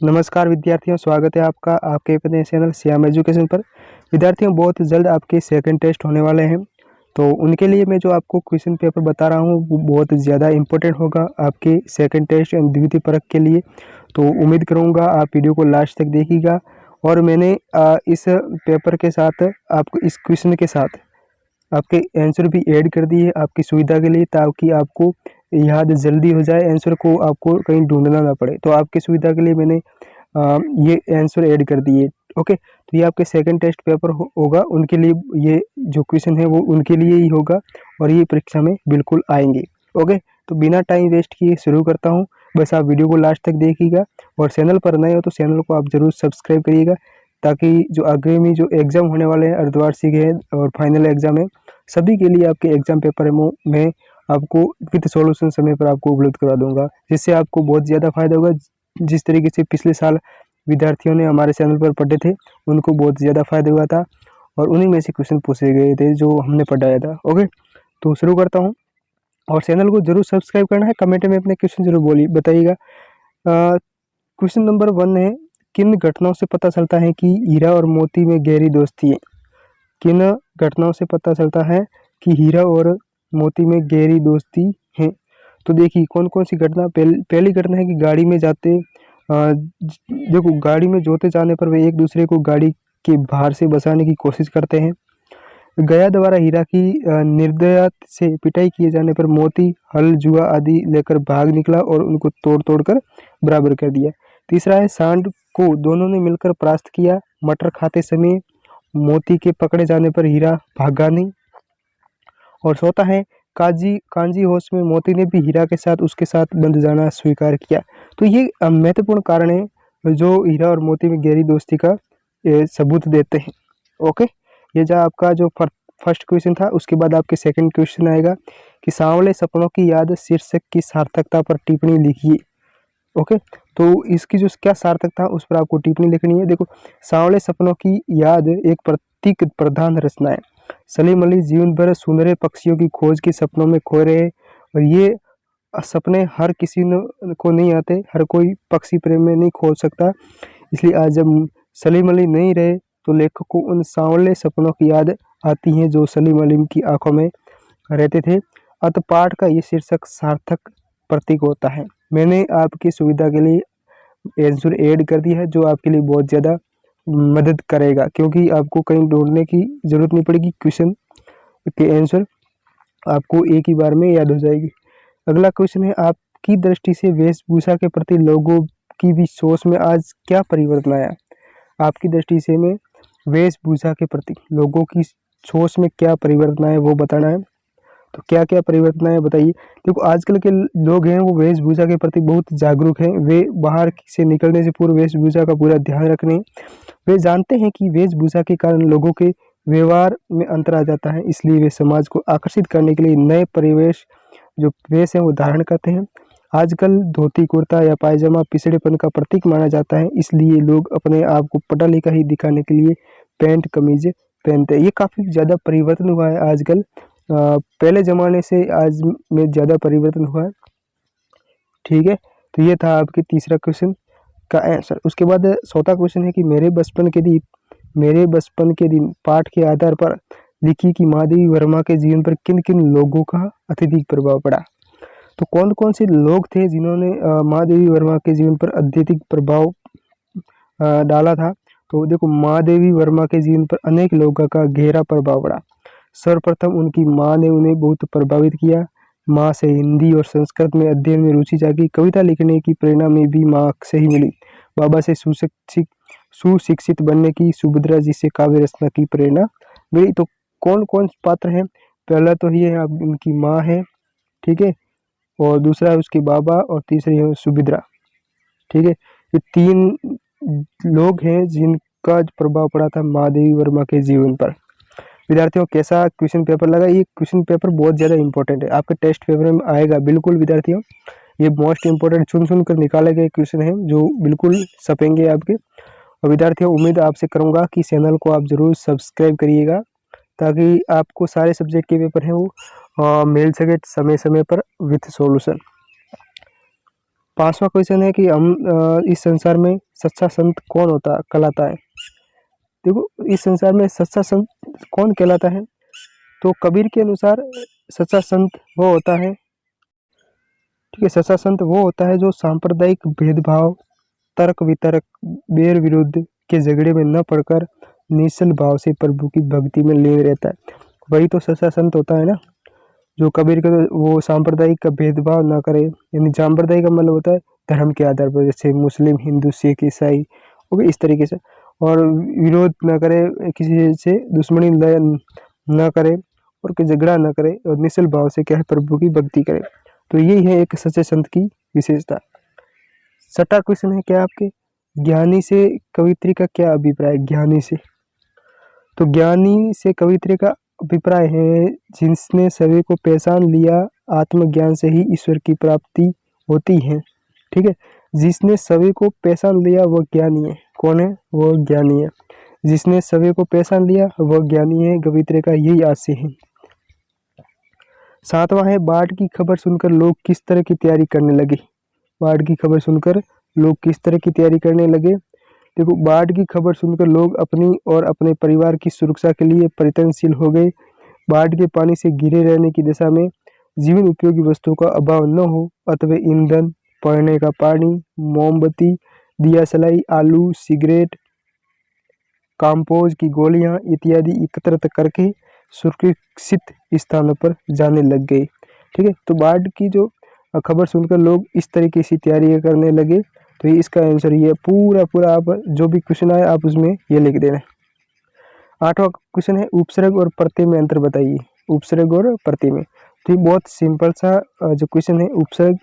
नमस्कार विद्यार्थियों, स्वागत है आपका आपके अपने चैनल श्याम एजुकेशन पर। विद्यार्थियों, बहुत जल्द आपके सेकंड टेस्ट होने वाले हैं, तो उनके लिए मैं जो आपको क्वेश्चन पेपर बता रहा हूं वो बहुत ज़्यादा इम्पोर्टेंट होगा आपके सेकंड टेस्ट एंड द्वितीय परख के लिए। तो उम्मीद करूंगा आप वीडियो को लास्ट तक देखिएगा। और मैंने इस पेपर के साथ आपको इस क्वेश्चन के साथ आपके आंसर भी ऐड कर दिए आपकी सुविधा के लिए, ताकि आपको याद जल्दी हो जाए, आंसर को आपको कहीं ढूंढना ना पड़े। तो आपकी सुविधा के लिए मैंने ये आंसर ऐड कर दिए। ओके, तो ये आपके सेकंड टेस्ट पेपर होगा, उनके लिए ये जो क्वेश्चन है वो उनके लिए ही होगा और ये परीक्षा में बिल्कुल आएंगे। ओके, तो बिना टाइम वेस्ट किए शुरू करता हूँ। बस आप वीडियो को लास्ट तक देखिएगा और चैनल पर नए हो तो चैनल को आप जरूर सब्सक्राइब करिएगा, ताकि जो आगामी जो एग्ज़ाम होने वाले हैं, अर्धवार्षिक है और फाइनल एग्ज़ाम है, सभी के लिए आपके एग्ज़ाम पेपर में आपको विद सॉल्यूशन समय पर आपको उपलब्ध करा दूंगा, जिससे आपको बहुत ज़्यादा फायदा होगा। जिस तरीके से पिछले साल विद्यार्थियों ने हमारे चैनल पर पढ़े थे, उनको बहुत ज़्यादा फायदा हुआ था और उन्हीं में से क्वेश्चन पूछे गए थे जो हमने पढ़ाया था। ओके, तो शुरू करता हूँ और चैनल को जरूर सब्सक्राइब करना है। कमेंट में अपने क्वेश्चन जरूर बोलिए, बताइएगा। क्वेश्चन नंबर 1 है, किन घटनाओं से पता चलता है कि हीरा और मोती में गहरी दोस्ती है? किन घटनाओं से पता चलता है कि हीरा और मोती में गहरी दोस्ती है? तो देखिए कौन कौन सी घटना। पहली घटना है कि गाड़ी में जाते देखो, गाड़ी में जोते जाने पर वे एक दूसरे को गाड़ी के भार से बचाने की कोशिश करते हैं। गया द्वारा हीरा की निर्दयता से पिटाई किए जाने पर मोती हल जुआ आदि लेकर भाग निकला और उनको तोड़ तोड़ कर बराबर कर दिया। तीसरा है, सांड को दोनों ने मिलकर परास्त किया। मटर खाते समय मोती के पकड़े जाने पर हीरा भागा नहीं। और चौथा है, काजी कांजी होश में मोती ने भी हीरा के साथ उसके साथ बंध जाना स्वीकार किया। तो ये महत्वपूर्ण कारण है जो हीरा और मोती में गहरी दोस्ती का सबूत देते हैं। ओके, ये जो आपका जो फर्स्ट क्वेश्चन था, उसके बाद आपके सेकंड क्वेश्चन आएगा कि सांवले सपनों की याद शीर्षक की सार्थकता पर टिप्पणी लिखिए। ओके, तो इसकी जो क्या सार्थकता उस पर आपको टिप्पणी लिखनी है। देखो, सांवले सपनों की याद एक प्रतीक प्रधान रचना है। सलीम अली जीवन भर सुनहरे पक्षियों की खोज के सपनों में खोए रहे और ये सपने हर किसी को नहीं आते, हर कोई पक्षी प्रेम में नहीं खो सकता। इसलिए आज जब सलीम अली नहीं रहे तो लेखक को उन सांवले सपनों की याद आती है जो सलीम अली की आंखों में रहते थे। अतः पाठ का ये शीर्षक सार्थक प्रतीक होता है। मैंने आपकी सुविधा के लिए आंसर ऐड कर दिया है, जो आपके लिए बहुत ज़्यादा मदद करेगा, क्योंकि आपको कहीं ढूंढने की जरूरत नहीं पड़ेगी। क्वेश्चन के आंसर आपको एक ही बार में याद हो जाएगी। अगला क्वेश्चन है, आपकी दृष्टि से वेशभूषा के प्रति लोगों की भी सोच में आज क्या परिवर्तन आया? आपकी दृष्टि से में वेशभूषा के प्रति लोगों की सोच में क्या परिवर्तन आया वो बताना है। तो क्या क्या परिवर्तन है बताइए। देखो, आजकल के लोग हैं वो वेशभूषा के प्रति बहुत जागरूक हैं। वे बाहर से निकलने से पूर्व वेशभूषा का पूरा ध्यान रख रहे हैं। वे जानते हैं कि वेशभूषा के कारण लोगों के व्यवहार में अंतर आ जाता है, इसलिए वे समाज को आकर्षित करने के लिए नए परिवेश जो वेश है वो धारण करते हैं। आजकल धोती कुर्ता या पायजामा पिछड़ेपन का प्रतीक माना जाता है, इसलिए लोग अपने आप को पढ़ा लिखा ही दिखाने के लिए पैंट कमीज पहनते हैं। ये काफ़ी ज़्यादा परिवर्तन हुआ है आजकल, पहले ज़माने से आज में ज़्यादा परिवर्तन हुआ है। ठीक है, तो ये था आपके तीसरा क्वेश्चन का आंसर। उसके बाद चौथा क्वेश्चन है कि मेरे बचपन के दिन पाठ के आधार पर लिखी कि महादेवी वर्मा के जीवन पर किन किन लोगों का अत्यधिक प्रभाव पड़ा? तो कौन कौन से लोग थे जिन्होंने महादेवी वर्मा के जीवन पर अत्यधिक प्रभाव डाला था? तो देखो, महादेवी वर्मा के जीवन पर अनेक लोगों का गहरा प्रभाव पड़ा। सर्वप्रथम उनकी माँ ने उन्हें बहुत प्रभावित किया। माँ से हिंदी और संस्कृत में अध्ययन में रुचि जागी। कविता लिखने की प्रेरणा में भी माँ से ही मिली। बाबा से सुशिक्षित बनने की, सुभद्रा जी से काव्य रचना की प्रेरणा मिली। तो कौन कौन पात्र हैं? पहला तो ये है उनकी माँ है, ठीक है, और दूसरा है उसके बाबा और तीसरी है सुभद्रा। ठीक है, ये तीन लोग हैं जिनका प्रभाव पड़ा था महादेवी वर्मा के जीवन पर। विद्यार्थियों, कैसा क्वेश्चन पेपर लगा? ये क्वेश्चन पेपर बहुत ज़्यादा इंपॉर्टेंट है, आपके टेस्ट पेपर में आएगा बिल्कुल। विद्यार्थियों, ये मोस्ट इंपॉर्टेंट चुन चुन कर निकाले गए क्वेश्चन हैं जो बिल्कुल छपेंगे आपके। और विद्यार्थियों, उम्मीद आपसे करूंगा कि चैनल को आप जरूर सब्सक्राइब करिएगा, ताकि आपको सारे सब्जेक्ट के पेपर हैं वो मिल सके समय समय पर विथ सॉल्यूशन। 5वां क्वेश्चन है कि हम इस संसार में सच्चा संत कौन कहलाता है। देखो, इस संसार में सच्चा संत कौन कहलाता है, तो कबीर के अनुसार सच्चा संत वो होता है, ठीक है, सच्चा संत वो होता है जो सांप्रदायिक भेदभाव, तर्क वितर्क, बैर विरुद्ध के झगड़े में न पड़कर निश्चल भाव से प्रभु की भक्ति में लीन रहता है। वही तो सच्चा संत होता है ना। जो कबीर का वो सांप्रदायिक का भेदभाव ना करे, यानी सांप्रदायिक का मतलब होता है धर्म के आधार पर, जैसे मुस्लिम, हिंदू, सिख, ईसाई, ओके, इस तरीके से, और विरोध ना करे, किसी से दुश्मनी ना करे और कोई झगड़ा ना करे, और निश्चल भाव से क्या है, प्रभु की भक्ति करे। तो यही है एक सच्चे संत की विशेषता। 6वां क्वेश्चन है क्या आपके, ज्ञानी से कवित्री का क्या अभिप्राय। ज्ञानी से, तो ज्ञानी से कवित्री का अभिप्राय है जिसने सभी को पहचान लिया, आत्मज्ञान से ही ईश्वर की प्राप्ति होती है। ठीक है, जिसने सभी को पहचान लिया वह ज्ञानी है। कौन है, वो ज्ञानी है। जिसने सभी को पहचान लिया वह ज्ञानी है, कवित्री का यही आशय है। 7वां है, बाढ़ की खबर सुनकर लोग किस तरह की तैयारी करने लगे। बाढ़ की खबर सुनकर लोग किस तरह की तैयारी करने लगे। देखो, बाढ़ की खबर सुनकर लोग अपनी और अपने परिवार की सुरक्षा के लिए परिवर्तनशील हो गए। बाढ़ के पानी से घिरे रहने की दिशा में जीवन उपयोगी वस्तुओं का अभाव न हो, अथवा ईंधन, पीने का पानी, मोमबत्ती, दिया सलाई, आलू, सिगरेट, कंपोज की गोलियां इत्यादि एकत्रित करके सुरक्षित स्थानों पर जाने लग गए। ठीक है, तो बाढ़ की जो खबर सुनकर लोग इस तरीके से तैयारी करने लगे। तो ये इसका आंसर ये पूरा आप जो भी क्वेश्चन आए आप उसमें ये लिख देना। 8वां क्वेश्चन है, उपसर्ग और प्रत्यय में अंतर बताइए। उपसर्ग और प्रत्यय में, तो ये बहुत सिंपल सा जो क्वेश्चन है। उपसर्ग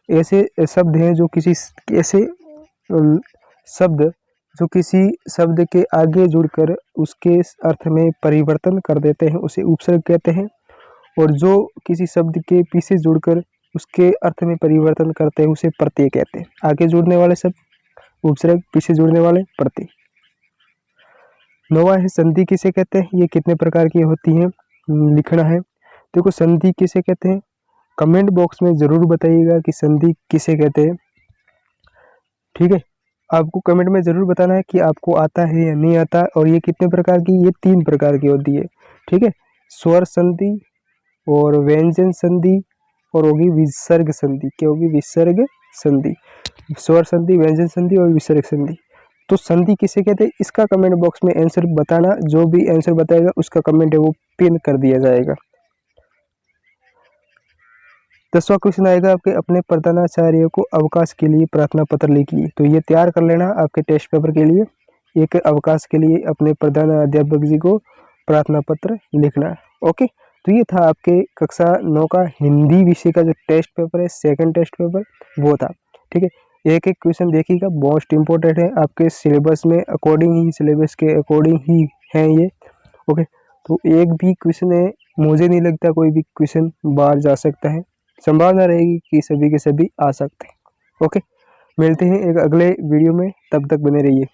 ऐसे शब्द हैं जो किसी ऐसे शब्द जो किसी शब्द के आगे जुड़कर उसके अर्थ में परिवर्तन कर देते हैं, उसे उपसर्ग कहते हैं। और जो किसी शब्द के पीछे जुड़कर उसके अर्थ में परिवर्तन करते हैं उसे प्रत्यय कहते हैं। आगे जुड़ने वाले शब्द उपसर्ग, पीछे जुड़ने वाले प्रत्यय। 9वां है, संधि किसे कहते हैं। ये कितने प्रकार की होती हैं, लिखना है। देखो, संधि किसे कहते हैं, कमेंट बॉक्स में जरूर बताइएगा कि संधि किसे कहते हैं। ठीक है, आपको कमेंट में जरूर बताना है कि आपको आता है या नहीं आता। और ये कितने प्रकार की, ये 3 प्रकार की होती है। ठीक है, स्वर संधि और व्यंजन संधि और होगी विसर्ग संधि। क्या होगी, विसर्ग संधि। स्वर संधि, व्यंजन संधि और विसर्ग संधि। तो संधि किसे कहते हैं, इसका कमेंट बॉक्स में आंसर बताना। जो भी आंसर बताएगा उसका कमेंट है वो पिन कर दिया जाएगा। 10वां क्वेश्चन आएगा आपके, अपने प्रधानाचार्य को अवकाश के लिए प्रार्थना पत्र लिखिए। तो ये तैयार कर लेना आपके टेस्ट पेपर के लिए। एक अवकाश के लिए अपने प्रधान अध्यापक जी को प्रार्थना पत्र लिखना है। ओके, तो ये था आपके कक्षा 9 का हिंदी विषय का जो टेस्ट पेपर है, सेकंड टेस्ट पेपर वो था। ठीक है, एक एक क्वेश्चन देखिएगा, मोस्ट इंपॉर्टेंट है आपके सिलेबस में अकॉर्डिंग ही, सिलेबस के अकॉर्डिंग ही है ये। ओके, तो एक भी क्वेश्चन है, मुझे नहीं लगता कोई भी क्वेश्चन बाहर जा सकता है। संभावना रहेगी कि सभी के सभी आ सकते हैं। ओके, मिलते हैं एक अगले वीडियो में, तब तक बने रहिए।